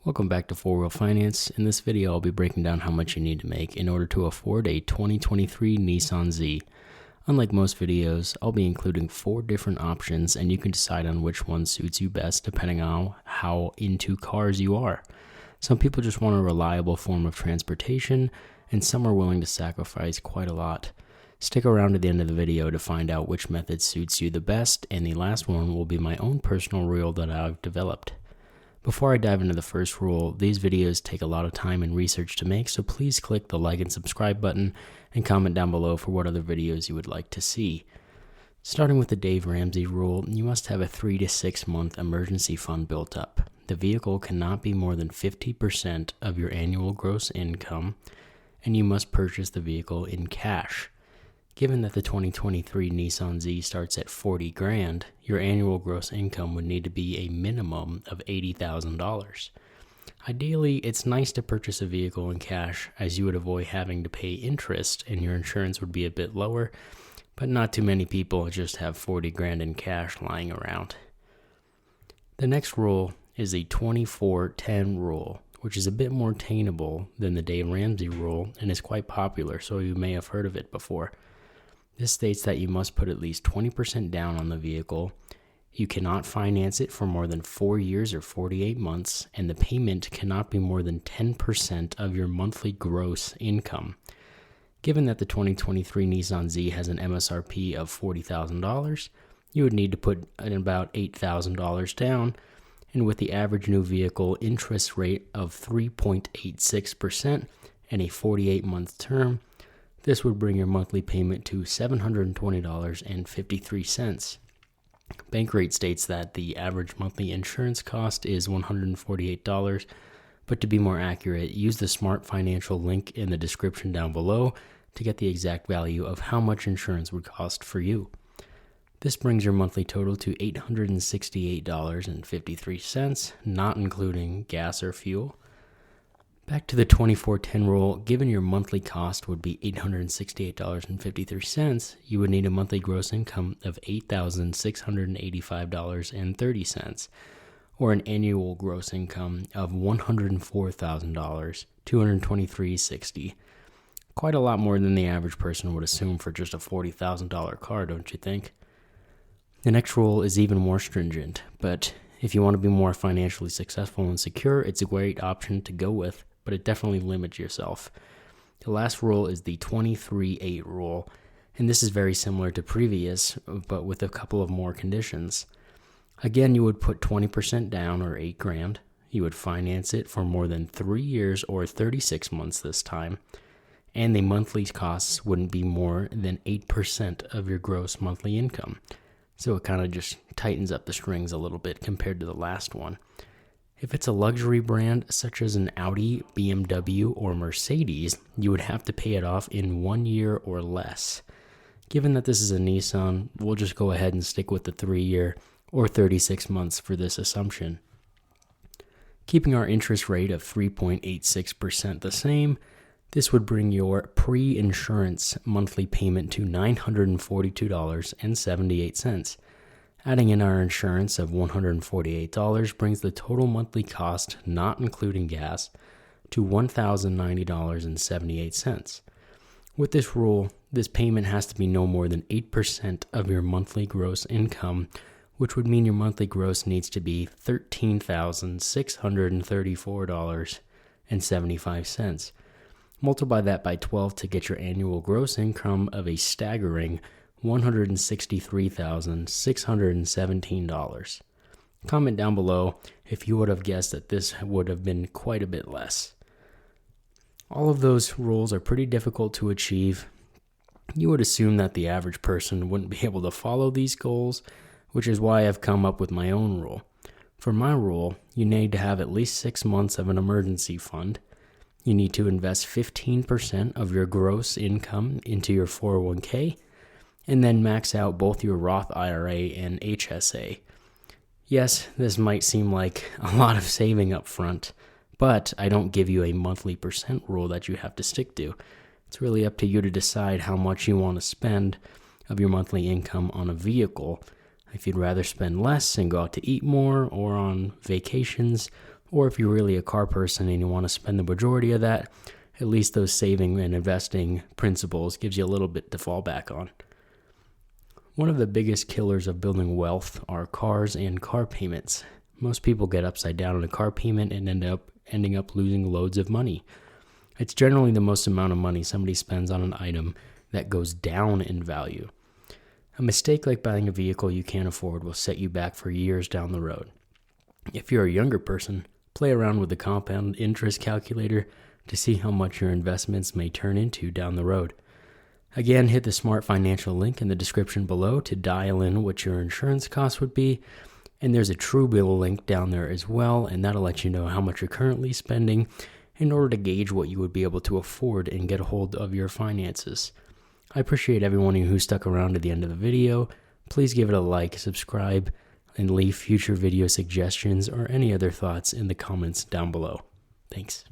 Welcome back to 4-Wheel Finance. In this video, I'll be breaking down how much you need to make in order to afford a 2023 Nissan Z. Unlike most videos, I'll be including 4 different options and you can decide on which one suits you best depending on how into cars you are. Some people just want a reliable form of transportation and some are willing to sacrifice quite a lot. Stick around to the end of the video to find out which method suits you the best, and the last one will be my own personal rule that I've developed. Before I dive into the first rule, these videos take a lot of time and research to make, so please click the like and subscribe button and comment down below for what other videos you would like to see. Starting with the Dave Ramsey rule, you must have a 3 to 6 month emergency fund built up. The vehicle cannot be more than 50% of your annual gross income, and you must purchase the vehicle in cash. Given that the 2023 Nissan Z starts at $40,000, your annual gross income would need to be a minimum of $80,000. Ideally, it's nice to purchase a vehicle in cash as you would avoid having to pay interest and your insurance would be a bit lower, but not too many people just have $40,000 in cash lying around. The next rule is the 24-10 rule, which is a bit more attainable than the Dave Ramsey rule and is quite popular, so you may have heard of it before. This states that you must put at least 20% down on the vehicle, you cannot finance it for more than 4 years or 48 months, and the payment cannot be more than 10% of your monthly gross income. Given that the 2023 Nissan Z has an MSRP of $40,000, you would need to put about $8,000 down, and with the average new vehicle interest rate of 3.86% and a 48-month term, this would bring your monthly payment to $720.53. Bankrate states that the average monthly insurance cost is $148, but to be more accurate, use the Smart Financial link in the description down below to get the exact value of how much insurance would cost for you. This brings your monthly total to $868.53, not including gas or fuel. Back to the 24-10 rule, given your monthly cost would be $868.53, you would need a monthly gross income of $8,685.30, or an annual gross income of $104,223.60. Quite a lot more than the average person would assume for just a $40,000 car, don't you think? The next rule is even more stringent, but if you want to be more financially successful and secure, it's a great option to go with, but it definitely limits yourself. The last rule is the 23-8 rule, and this is very similar to previous, but with a couple of more conditions. Again, you would put 20% down or $8,000. You would finance it for more than 3 years or 36 months this time, and the monthly costs wouldn't be more than 8% of your gross monthly income. So it kind of just tightens up the strings a little bit compared to the last one. If it's a luxury brand such as an Audi, BMW, or Mercedes, you would have to pay it off in 1 year or less. Given that this is a Nissan, we'll just go ahead and stick with the 3-year or 36 months for this assumption. Keeping our interest rate of 3.86% the same, this would bring your pre-insurance monthly payment to $942.78. Adding in our insurance of $148 brings the total monthly cost, not including gas, to $1,090.78. With this rule, this payment has to be no more than 8% of your monthly gross income, which would mean your monthly gross needs to be $13,634.75. Multiply that by 12 to get your annual gross income of a staggering $163,617. Comment down below if you would have guessed that this would have been quite a bit less. All of those rules are pretty difficult to achieve. You would assume that the average person wouldn't be able to follow these goals, which is why I've come up with my own rule. For my rule, you need to have at least 6 months of an emergency fund. You need to invest 15% of your gross income into your 401k, and then max out both your Roth IRA and HSA. Yes, this might seem like a lot of saving up front, but I don't give you a monthly percent rule that you have to stick to. It's really up to you to decide how much you want to spend of your monthly income on a vehicle. If you'd rather spend less and go out to eat more or on vacations, Or if you're really a car person and you want to spend the majority of that, at least those saving and investing principles gives you a little bit to fall back on. One of the biggest killers of building wealth are cars and car payments. Most people get upside down on a car payment and ending up losing loads of money. It's generally the most amount of money somebody spends on an item that goes down in value. A mistake like buying a vehicle you can't afford will set you back for years down the road. If you're a younger person, play around with the compound interest calculator to see how much your investments may turn into down the road. Again, hit the Smart Financial link in the description below to dial in what your insurance costs would be. And there's a Truebill link down there as well, and that'll let you know how much you're currently spending in order to gauge what you would be able to afford and get a hold of your finances. I appreciate everyone who stuck around to the end of the video. Please give it a like, subscribe, and leave future video suggestions or any other thoughts in the comments down below. Thanks.